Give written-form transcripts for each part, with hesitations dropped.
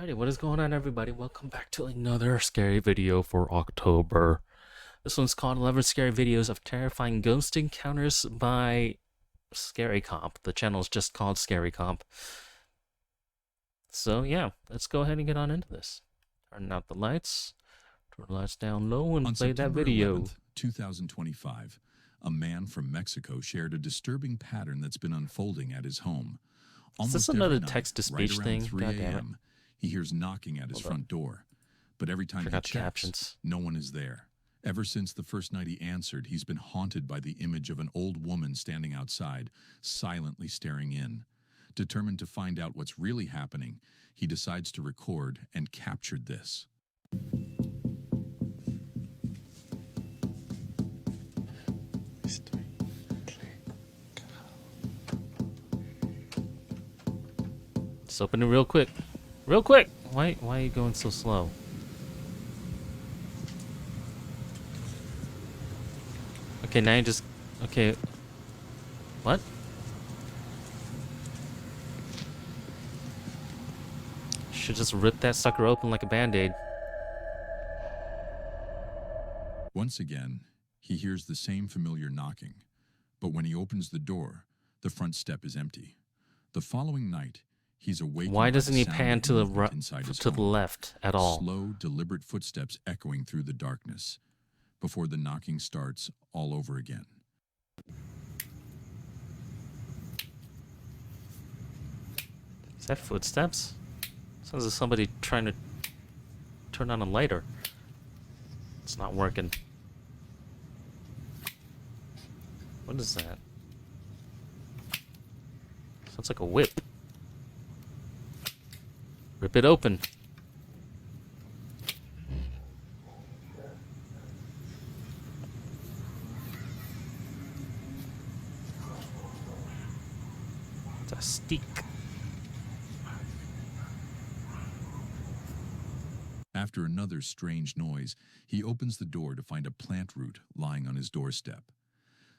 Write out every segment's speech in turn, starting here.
Alrighty, what is going on, everybody? Welcome back to another scary video for October. This one's called 11 Scary Videos of Terrifying Ghost Encounters by Scary Comp. The channel is just called Scary Comp. So yeah, let's go ahead and get on into this. Turn out the lights, turn the lights down low, and play that video. 11th, 2025, a man from Mexico shared a disturbing pattern that's been unfolding at his home. Is this another text-to-speech thing? 3 a.m., he hears knocking at his front door. But every time he checks, no one is there. Ever since the first night he answered, he's been haunted by the image of an old woman standing outside, silently staring in. Determined to find out what's really happening, he decides to record and captured this. Just open it real quick. Real quick! Why are you going so slow? Okay, now you just... Okay. What? Should just rip that sucker open like a band-aid. Once again, he hears the same familiar knocking. But when he opens the door, the front step is empty. The following night, he's awakened. Why doesn't he pan to the left at all? Slow, deliberate footsteps echoing through the darkness before the knocking starts all over again. Is that footsteps? Sounds like somebody trying to turn on a lighter. It's not working. What is that? Sounds like a whip. Rip it open. It's a stick. After another strange noise, he opens the door to find a plant root lying on his doorstep.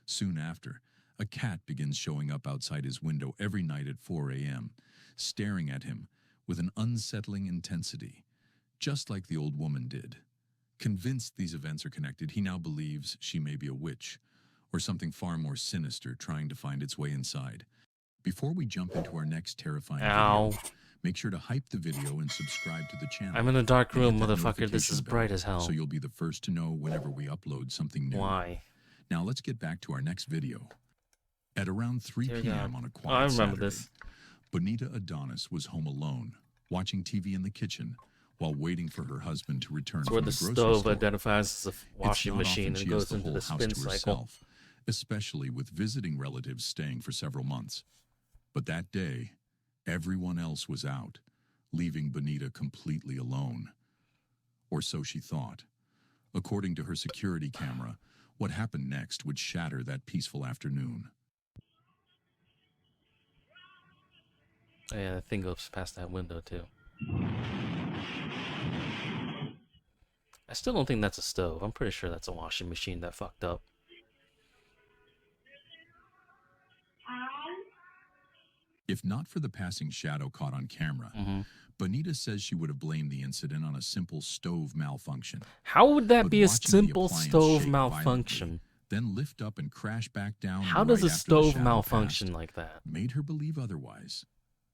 Soon after, a cat begins showing up outside his window every night at 4 a.m., staring at him with an unsettling intensity, just like the old woman did. Convinced these events are connected, he now believes she may be a witch, or something far more sinister trying to find its way inside. Before we jump into our next terrifying video, make sure to hype the video and subscribe to the channel. I'm in a dark room, motherfucker. This is bright as hell. So you'll be the first to know whenever we upload something new. Why? Now let's get back to our next video. At around 3 p.m. on a quiet Saturday, Bonita Adonis was home alone, watching TV in the kitchen while waiting for her husband to return from the grocery store. Where the stove identifies as a washing machine and goes into the spin cycle. Especially with visiting relatives staying for several months. But that day, everyone else was out, leaving Bonita completely alone. Or so she thought. According to her security camera, what happened next would shatter that peaceful afternoon. Oh yeah, that thing goes past that window too. I still don't think that's a stove. I'm pretty sure that's a washing machine that fucked up. If not for the passing shadow caught on camera, Bonita says she would have blamed the incident on a simple stove malfunction. How would that be a simple stove malfunction? Then lift up and crash back down. How does a stove malfunction like that? Made her believe otherwise.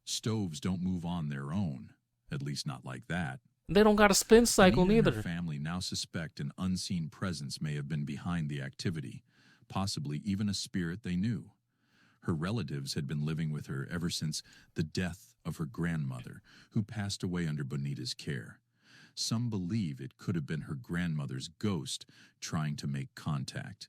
Stoves don't move on their own, at least not like that. They don't got a spin cycle neither. Her family now suspect an unseen presence may have been behind the activity, possibly even a spirit they knew. Her relatives had been living with her ever since the death of her grandmother, who passed away under Bonita's care. Some believe it could have been her grandmother's ghost trying to make contact.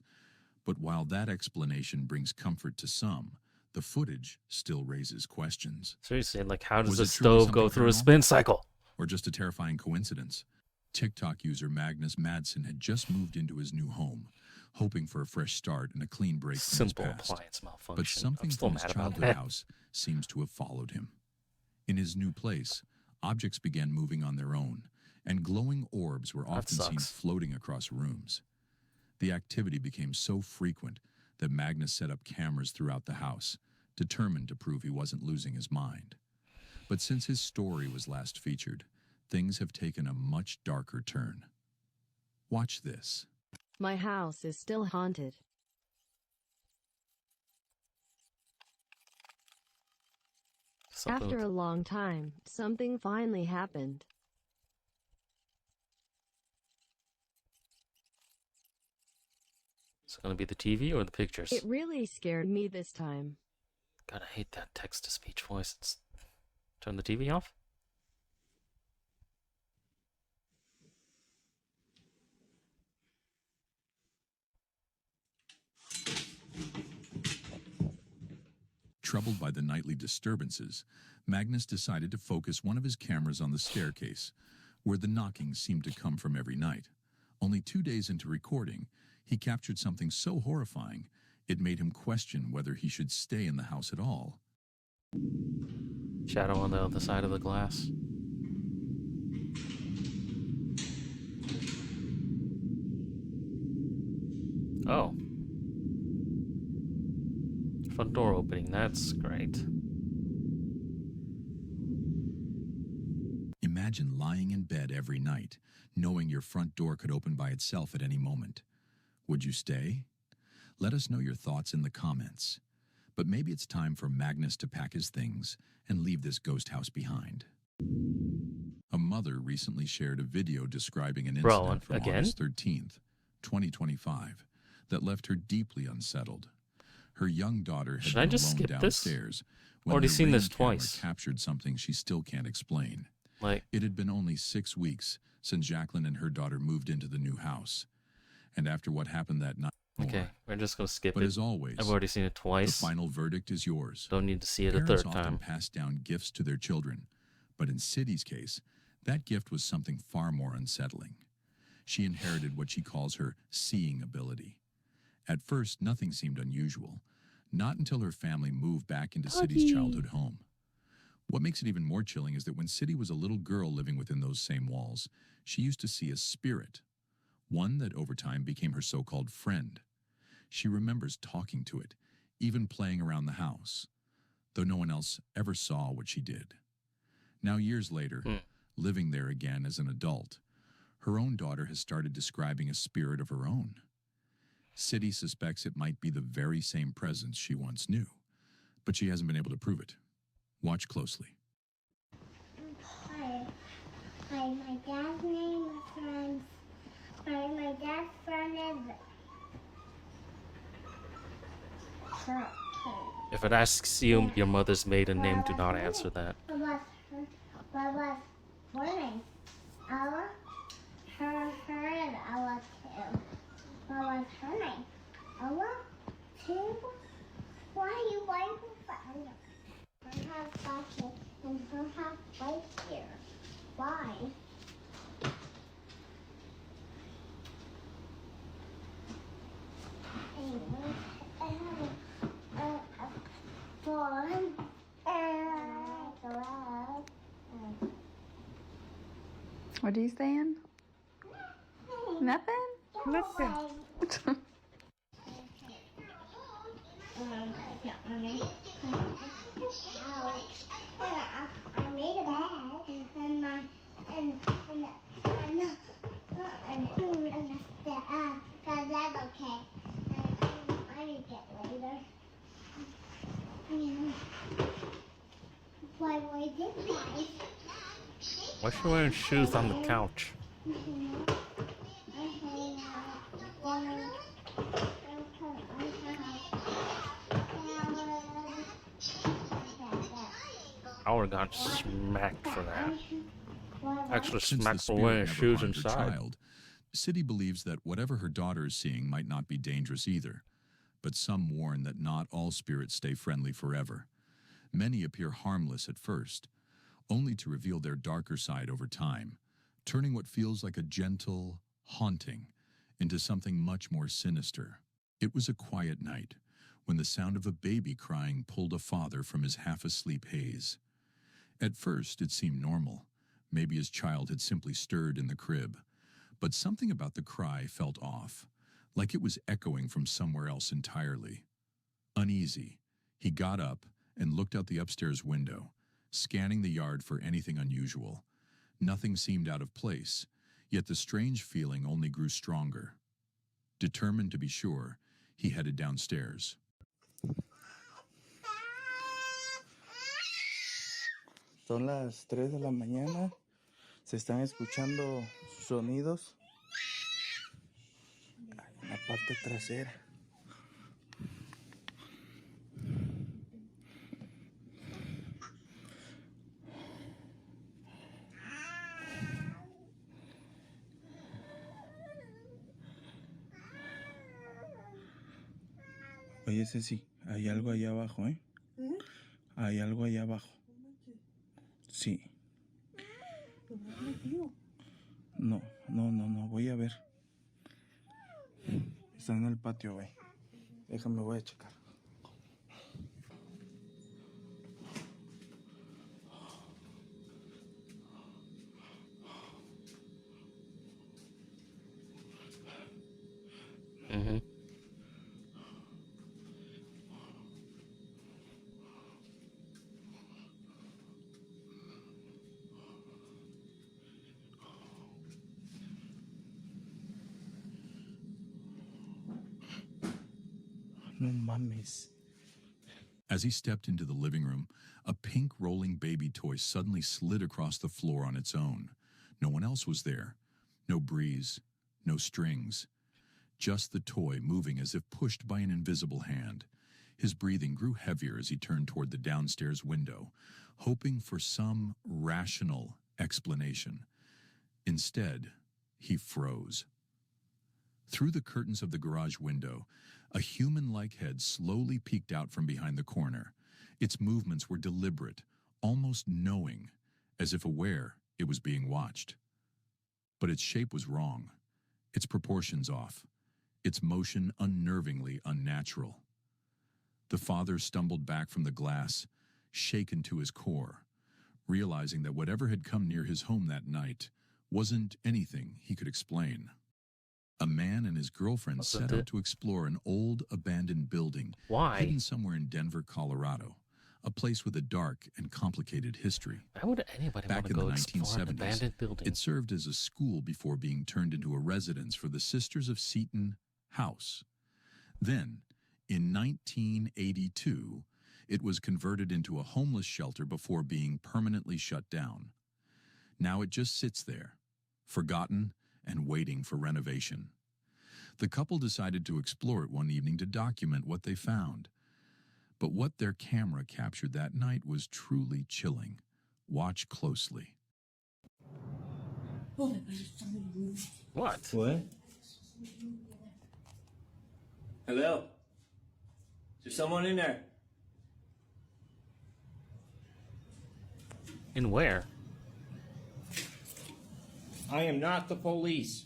But while that explanation brings comfort to some, the footage still raises questions. Seriously, like how does a stove go through a spin cycle? Or just a terrifying coincidence? TikTok user Magnus Madsen had just moved into his new home, hoping for a fresh start and a clean break from his past. Simple appliance malfunction. But something from his childhood house seems to have followed him. In his new place, objects began moving on their own, and glowing orbs were often seen floating across rooms. The activity became so frequent that Magnus set up cameras throughout the house, determined to prove he wasn't losing his mind. But since his story was last featured, things have taken a much darker turn. Watch this. My house is still haunted. After a long time, something finally happened. Is it going to be the TV or the pictures? It really scared me this time. God, I hate that text-to-speech voice. Turn the TV off. Troubled by the nightly disturbances, Magnus decided to focus one of his cameras on the staircase, where the knocking seemed to come from every night. Only 2 days into recording, he captured something so horrifying, it made him question whether he should stay in the house at all. Shadow on the other side of the glass. Oh. Front door opening, that's great. Imagine lying in bed every night, knowing your front door could open by itself at any moment. Would you stay? Let us know your thoughts in the comments. But maybe it's time for Magnus to pack his things and leave this ghost house behind. A mother recently shared a video describing an incident from August 13th, 2025, that left her deeply unsettled. Her young daughter had been alone downstairs when already seen this camera twice. captured something she still can't explain. Like, it had been only 6 weeks since Jacqueline and her daughter moved into the new house. And after what happened that night, okay, we're just going to skip it. But as always, I've already seen it twice. The final verdict is yours. Don't need to see it a Parents third often time. pass down gifts to their children, but in City's case, that gift was something far more unsettling. She inherited what she calls her seeing ability. At first, nothing seemed unusual, not until her family moved back into City's childhood home. What makes it even more chilling is that when City was a little girl living within those same walls, she used to see a spirit, one that over time became her so-called friend. She remembers talking to it, even playing around the house, though no one else ever saw what she did. Now, years later, living there again as an adult, her own daughter has started describing a spirit of her own. City suspects it might be the very same presence she once knew, but she hasn't been able to prove it. Watch closely. Hi, my dad's name is Franz. My dad's friend is... If it asks you your mother's maiden name, do not answer that. What was her name? Ella? Her and Ella too. What was her name? Ella too? Why are you waiting for Ella? Her house back here and her house right here. Why? I have a phone. What are you saying? Nothing? Nothing. I made a bed and that's okay. I need it later. Why did I? Why is she wearing shoes on the couch? Our got smacked for that. Actually smacked for wearing shoes inside. City believes that whatever her daughter is seeing might not be dangerous either, but some warn that not all spirits stay friendly forever. Many appear harmless at first, only to reveal their darker side over time, turning what feels like a gentle haunting into something much more sinister. It was a quiet night when the sound of a baby crying pulled a father from his half-asleep haze. At first, it seemed normal. Maybe his child had simply stirred in the crib. But something about the cry felt off, like it was echoing from somewhere else entirely. Uneasy, he got up and looked out the upstairs window, scanning the yard for anything unusual. Nothing seemed out of place, yet the strange feeling only grew stronger. Determined to be sure, he headed downstairs. Son las 3 de la mañana. Se están escuchando sonidos en la parte trasera. Oye, Ceci, hay algo allá abajo, ¿eh? Hay algo allá abajo. Sí. No, voy a ver. Está en el patio, güey. Déjame, voy a checar. No mames. As he stepped into the living room, a pink rolling baby toy suddenly slid across the floor on its own. No one else was there. No breeze, no strings. Just the toy moving as if pushed by an invisible hand. His breathing grew heavier as he turned toward the downstairs window, hoping for some rational explanation. Instead, he froze. Through the curtains of the garage window, a human-like head slowly peeked out from behind the corner. Its movements were deliberate, almost knowing, as if aware it was being watched. But its shape was wrong, its proportions off, its motion unnervingly unnatural. The father stumbled back from the glass, shaken to his core, realizing that whatever had come near his home that night wasn't anything he could explain. A man and his girlfriend set out to explore an old, abandoned building hidden somewhere in Denver, Colorado, a place with a dark and complicated history. Why would anybody Back want to in go the explore an 1970s, abandoned building? it served as a school before being turned into a residence for the Sisters of Seton House. Then, in 1982, it was converted into a homeless shelter before being permanently shut down. Now it just sits there, forgotten and waiting for renovation. The couple decided to explore it one evening to document what they found. But what their camera captured that night was truly chilling. Watch closely. What? What? Hello? Is there someone in there? In where? I am not the police.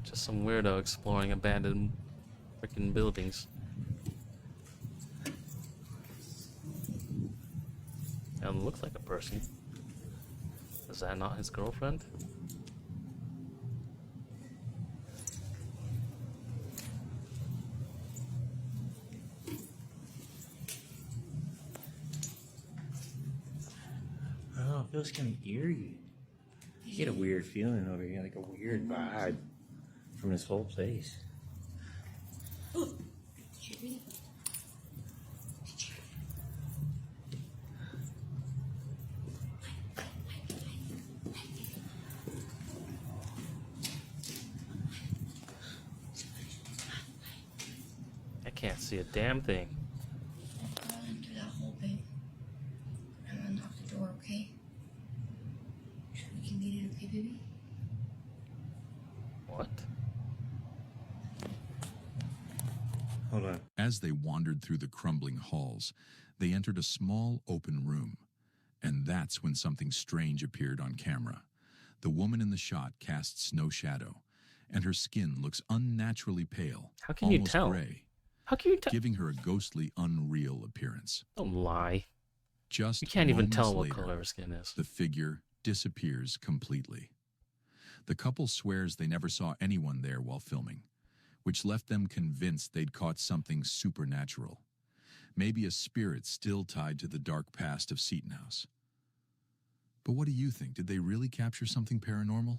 Just some weirdo exploring abandoned freaking buildings. And looks like a person. Is that not his girlfriend? Oh, it feels kind of eerie. You get a weird feeling over here, like a weird vibe from this whole place. I can't see a damn thing. I'll into that whole thing. I'm gonna unlock the door, okay? So we can get in, okay, baby? What? Hold on. As they wandered through the crumbling halls, they entered a small open room. And that's when something strange appeared on camera. The woman in the shot casts no shadow, and her skin looks unnaturally pale, How can you almost tell? gray, How can you tell? giving her a ghostly, unreal appearance. Don't lie. Just You can't even moments tell what later, color her skin is. the figure disappears completely. The couple swears they never saw anyone there while filming, which left them convinced they'd caught something supernatural. Maybe a spirit still tied to the dark past of Seton House. But what do you think? Did they really capture something paranormal?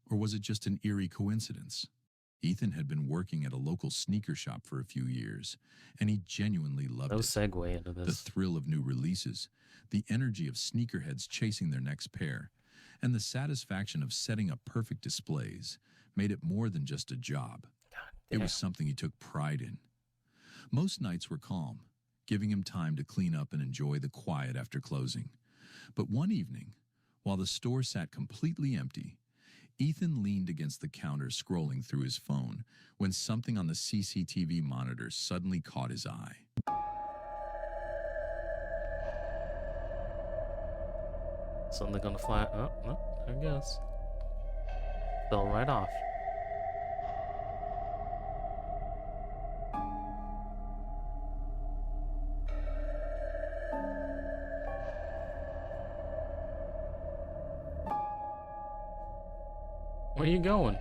Or was it just an eerie coincidence? Ethan had been working at a local sneaker shop for a few years, and he genuinely loved No it. segue into The this. thrill of new releases, the energy of sneakerheads chasing their next pair, and the satisfaction of setting up perfect displays made it more than just a job. It was something he took pride in. Most nights were calm, giving him time to clean up and enjoy the quiet after closing. But one evening, while the store sat completely empty, Ethan leaned against the counter scrolling through his phone when something on the CCTV monitor suddenly caught his eye. Something gonna fly. Oh, no, there it goes. Fell right off. Where are you going?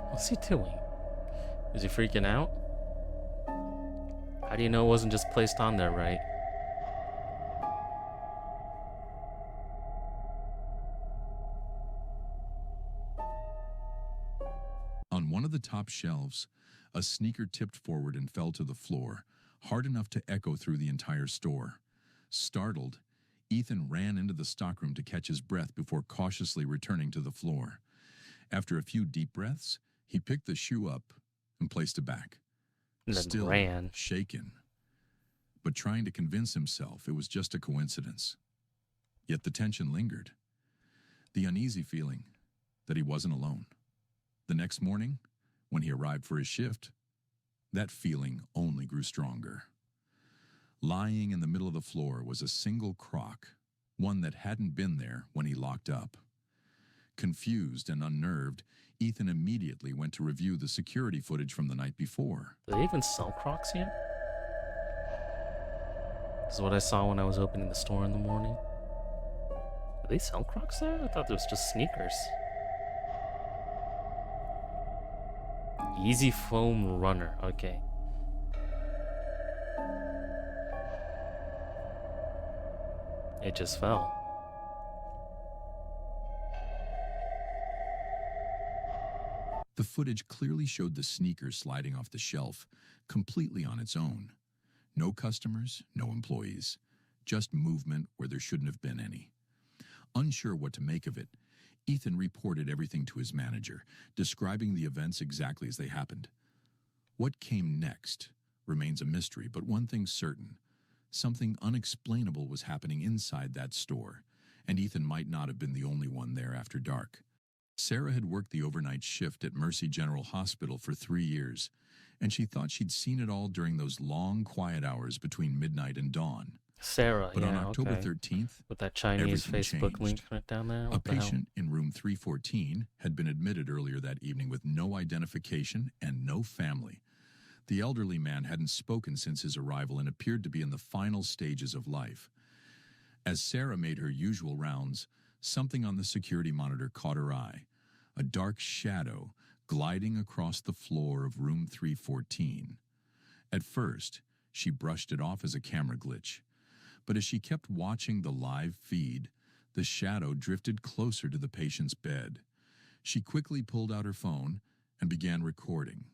What's he doing? Is he freaking out? How do you know it wasn't just placed on there right? On one of the top shelves, a sneaker tipped forward and fell to the floor, hard enough to echo through the entire store. Startled, Ethan ran into the stockroom to catch his breath before cautiously returning to the floor. After a few deep breaths, he picked the shoe up and placed it back. And then Still ran. shaken, but trying to convince himself it was just a coincidence. Yet the tension lingered. The uneasy feeling that he wasn't alone. The next morning, when he arrived for his shift, that feeling only grew stronger. Lying in the middle of the floor was a single crock, one that hadn't been there when he locked up. Confused and unnerved, Ethan immediately went to review the security footage from the night before. Do they even sell Crocs here? This is what I saw when I was opening the store in the morning. Do they sell Crocs there? I thought it was just sneakers. Easy foam runner. Okay. It just fell. The footage clearly showed the sneaker sliding off the shelf, completely on its own. No customers, no employees, just movement where there shouldn't have been any. Unsure what to make of it, Ethan reported everything to his manager, describing the events exactly as they happened. What came next remains a mystery, but one thing's certain. Something unexplainable was happening inside that store, and Ethan might not have been the only one there after dark. Sarah had worked the overnight shift at Mercy General Hospital for 3 years, and she thought she'd seen it all during those long, quiet hours between midnight and dawn. Sarah, But yeah, on October okay. 13th, With that Chinese everything Facebook link changed. right down there. A What the hell? patient in room 314 had been admitted earlier that evening with no identification and no family. The elderly man hadn't spoken since his arrival and appeared to be in the final stages of life. As Sarah made her usual rounds, something on the security monitor caught her eye. A dark shadow gliding across the floor of room 314. At first, she brushed it off as a camera glitch. But as she kept watching the live feed, the shadow drifted closer to the patient's bed. She quickly pulled out her phone and began recording.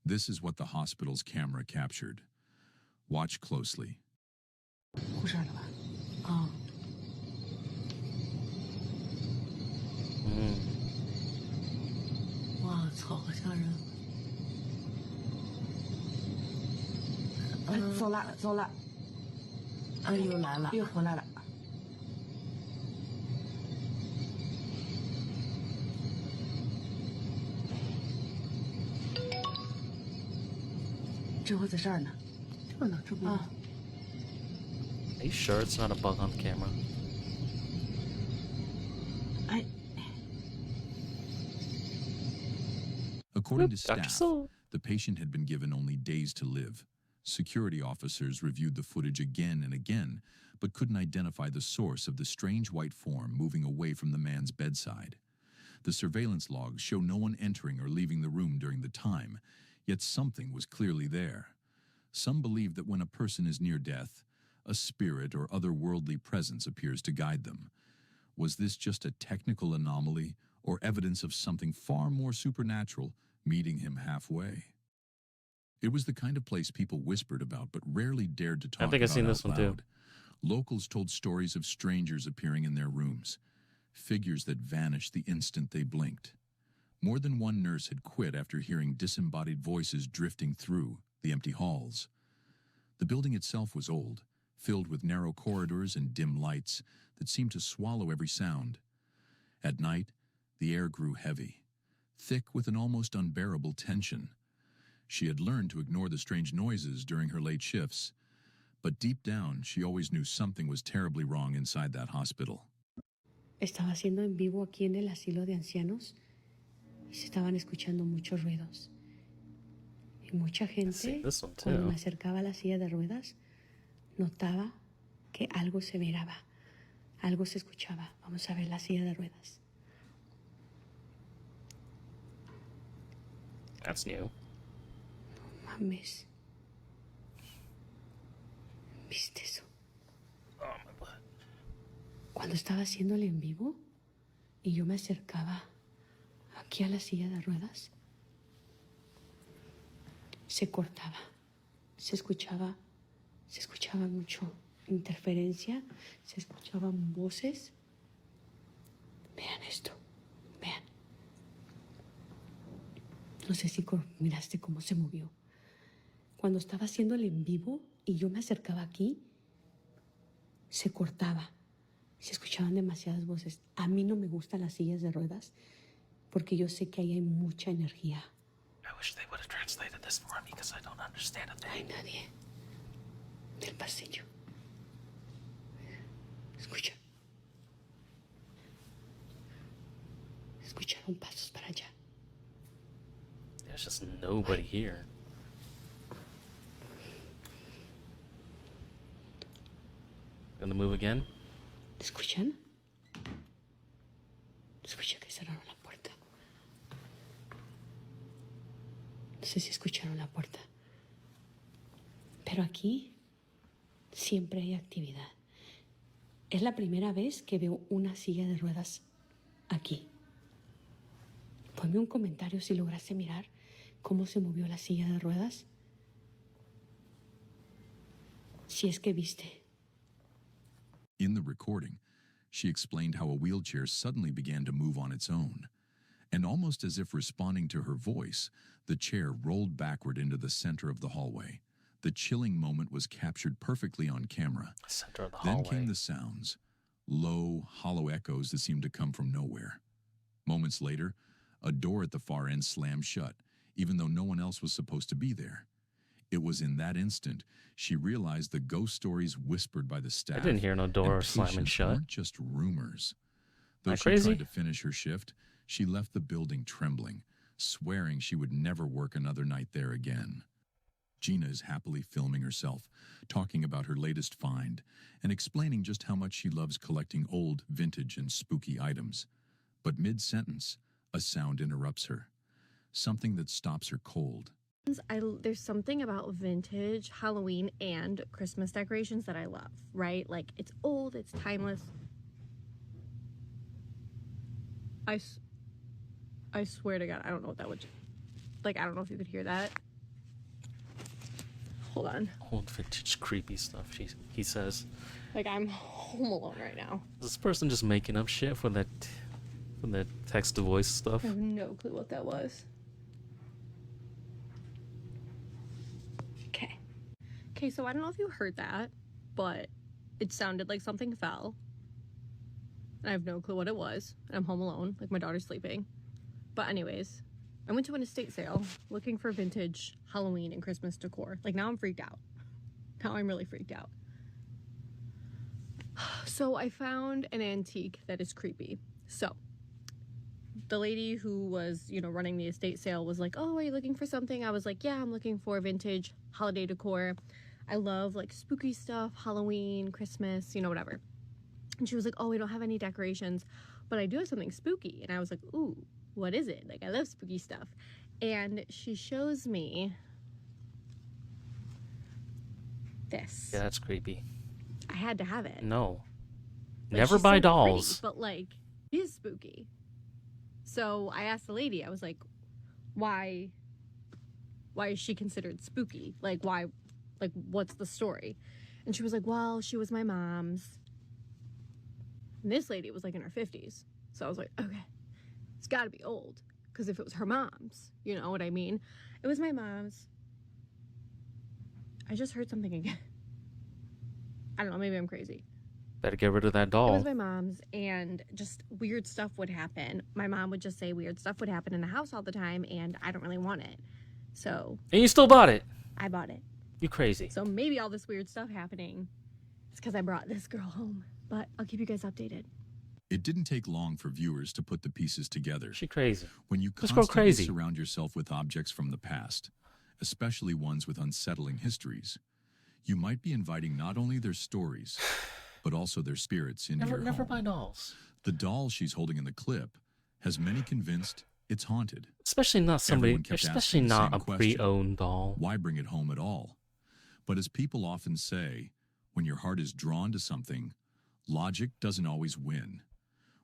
This is what the hospital's camera captured. Watch closely. 护士来了吧？啊、哇操，好吓人！走了走了，又来了，又回来了。这回在这儿呢。这呢，这不。啊。 Are you sure it's not a bug on the camera? According to Dr. staff, Soul. The patient had been given only days to live. Security officers reviewed the footage again and again, but couldn't identify the source of the strange white form moving away from the man's bedside. The surveillance logs show no one entering or leaving the room during the time, yet something was clearly there. Some believe that when a person is near death, a spirit or otherworldly presence appears to guide them. Was this just a technical anomaly or evidence of something far more supernatural meeting him halfway? It was the kind of place people whispered about but rarely dared to talk about out loud. I think I've seen this one too. Locals told stories of strangers appearing in their rooms, figures that vanished the instant they blinked. More than one nurse had quit after hearing disembodied voices drifting through the empty halls. The building itself was old, filled with narrow corridors and dim lights that seemed to swallow every sound. At night, the air grew heavy, thick with an almost unbearable tension. She had learned to ignore the strange noises during her late shifts, but deep down, she always knew something was terribly wrong inside that hospital. Estaba haciendo en vivo aquí en el asilo de ancianos y se estaban escuchando muchos ruidos. Y mucha gente, cuando me acercaba a la silla de ruedas, notaba que algo se miraba, algo se escuchaba. Vamos a ver la silla de ruedas. That's new. No mames. ¿Viste eso? Oh, my butt. Cuando estaba haciéndole en vivo y yo me acercaba aquí a la silla de ruedas, se cortaba, se escuchaba mucho interferencia, se escuchaban voces. Vean esto, vean. No sé si miraste cómo se movió. Cuando estaba haciéndole en vivo y yo me acercaba aquí, se cortaba. Se escuchaban demasiadas voces. A mí no me gustan las sillas de ruedas porque yo sé que ahí hay mucha energía. I wish they would have translated this for me because I don't understand a thing. No hay nadie del pasillo. Escucha. Escucharon pasos para allá. There's just nobody here. Gonna move again? ¿Escuchan? Escucha que cerraron la puerta. No sé si escucharon la puerta. Pero aquí siempre hay actividad. Es la primera vez que veo una silla de ruedas aquí. Ponme un comentario si lograste mirar cómo se movió la silla de ruedas. Si es que viste. In the recording, she explained how a wheelchair suddenly began to move on its own. And almost as if responding to her voice, the chair rolled backward into the center of the hallway. The chilling moment was captured perfectly on camera. Center of the hallway. Then came the sounds, low, hollow echoes that seemed to come from nowhere. Moments later, a door at the far end slammed shut, even though no one else was supposed to be there. It was in that instant she realized the ghost stories whispered by the staff. I didn't hear no door slamming shut. Weren't just rumors. Though she crazy? tried to finish her shift, she left the building trembling, swearing she would never work another night there again. Gina is happily filming herself, talking about her latest find, and explaining just how much she loves collecting old, vintage, and spooky items. But mid-sentence, a sound interrupts her, something that stops her cold. There's something about vintage Halloween and Christmas decorations that I love, right? Like, it's old, it's timeless. I swear to God, I don't know what that would... Like, I don't know if you could hear that. Hold on. Old vintage creepy stuff, he says. Like, I'm home alone right now. Is this person just making up shit for that text-to-voice stuff? I have no clue what that was. Okay, so I don't know if you heard that, but it sounded like something fell. And I have no clue what it was. And I'm home alone, like my daughter's sleeping. But anyways, I went to an estate sale looking for vintage Halloween and Christmas decor. Like, now I'm freaked out. Now I'm really freaked out. So I found an antique that is creepy. So the lady who was, you know, running the estate sale was like, oh, are you looking for something? I was like, yeah, I'm looking for vintage holiday decor. I love like spooky stuff, Halloween, Christmas, you know, whatever. And she was like, oh, we don't have any decorations, but I do have something spooky. And I was like, ooh, what is it? Like, I love spooky stuff. And she shows me this. Yeah, that's creepy. I had to have it. No. Like, never buy so dolls. Pretty, but like, it is spooky. So I asked the lady, I was like, why is she considered spooky? Like, why, like, what's the story? And she was like, well, she was my mom's. And this lady was like in her 50s. So I was like, okay, it's got to be old. Because if it was her mom's, you know what I mean? It was my mom's. I just heard something again. I don't know, maybe I'm crazy. Better get rid of that doll. It was my mom's, and just weird stuff would happen. My mom would just say weird stuff would happen in the house all the time, and I don't really want it. So. And you still bought it? I bought it. You crazy. So maybe all this weird stuff happening is because I brought this girl home. But I'll keep you guys updated. It didn't take long for viewers to put the pieces together. She crazy. When you constantly surround yourself with objects from the past, especially ones with unsettling histories, you might be inviting not only their stories, but also their spirits into your home. Never buy dolls. The doll she's holding in the clip has many convinced it's haunted. Especially not a pre-owned doll. Why bring it home at all? But as people often say, when your heart is drawn to something, logic doesn't always win.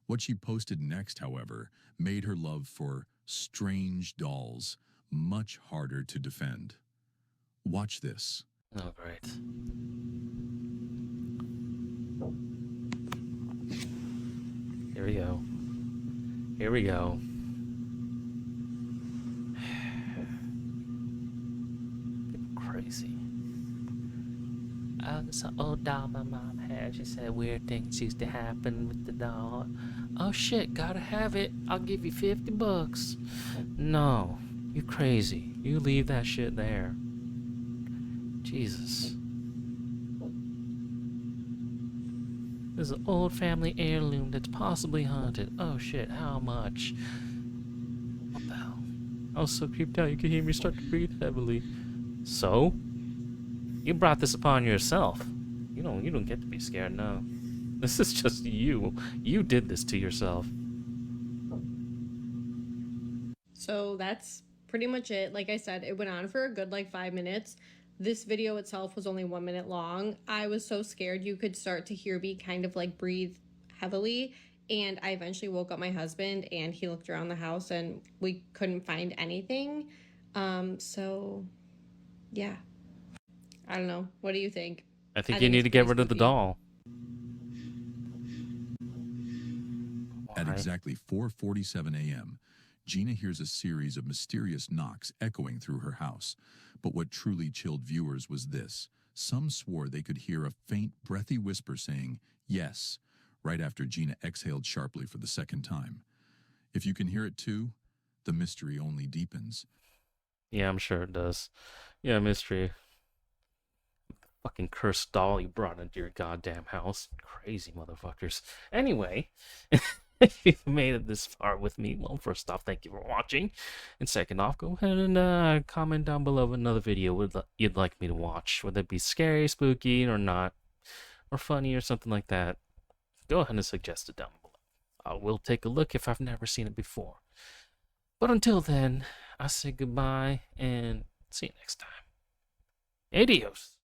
What she posted next, however, made her love for strange dolls much harder to defend. Watch this. Oh, great. Here we go. Here we go. Crazy. It's an old doll my mom had. She said weird things used to happen with the doll. Oh shit, gotta have it. I'll give you $50. No, you crazy. You leave that shit there. Jesus. There's an old family heirloom that's possibly haunted. Oh shit, how much? What the hell? I was so creeped out you could hear me start to breathe heavily. So? You brought this upon yourself. You don't get to be scared now. This is just you. You did this to yourself. So that's pretty much it. Like I said, it went on for a good like 5 minutes. This video itself was only 1 minute long. I was so scared you could start to hear me kind of like breathe heavily. And I eventually woke up my husband and he looked around the house and we couldn't find anything. So yeah. I don't know. What do you think? I think you need to get rid of the doll. At exactly 4:47 a.m., Gina hears a series of mysterious knocks echoing through her house. But what truly chilled viewers was this. Some swore they could hear a faint, breathy whisper saying, yes, right after Gina exhaled sharply for the second time. If you can hear it too, the mystery only deepens. Yeah, I'm sure it does. Yeah, mystery. Fucking cursed doll you brought into your goddamn house. Crazy motherfuckers. Anyway, if you've made it this far with me, well, first off, thank you for watching. And second off, go ahead and comment down below another video you'd like me to watch. Whether it be scary, spooky, or not. Or funny, or something like that. Go ahead and suggest it down below. I will take a look if I've never seen it before. But until then, I say goodbye, and see you next time. Adios.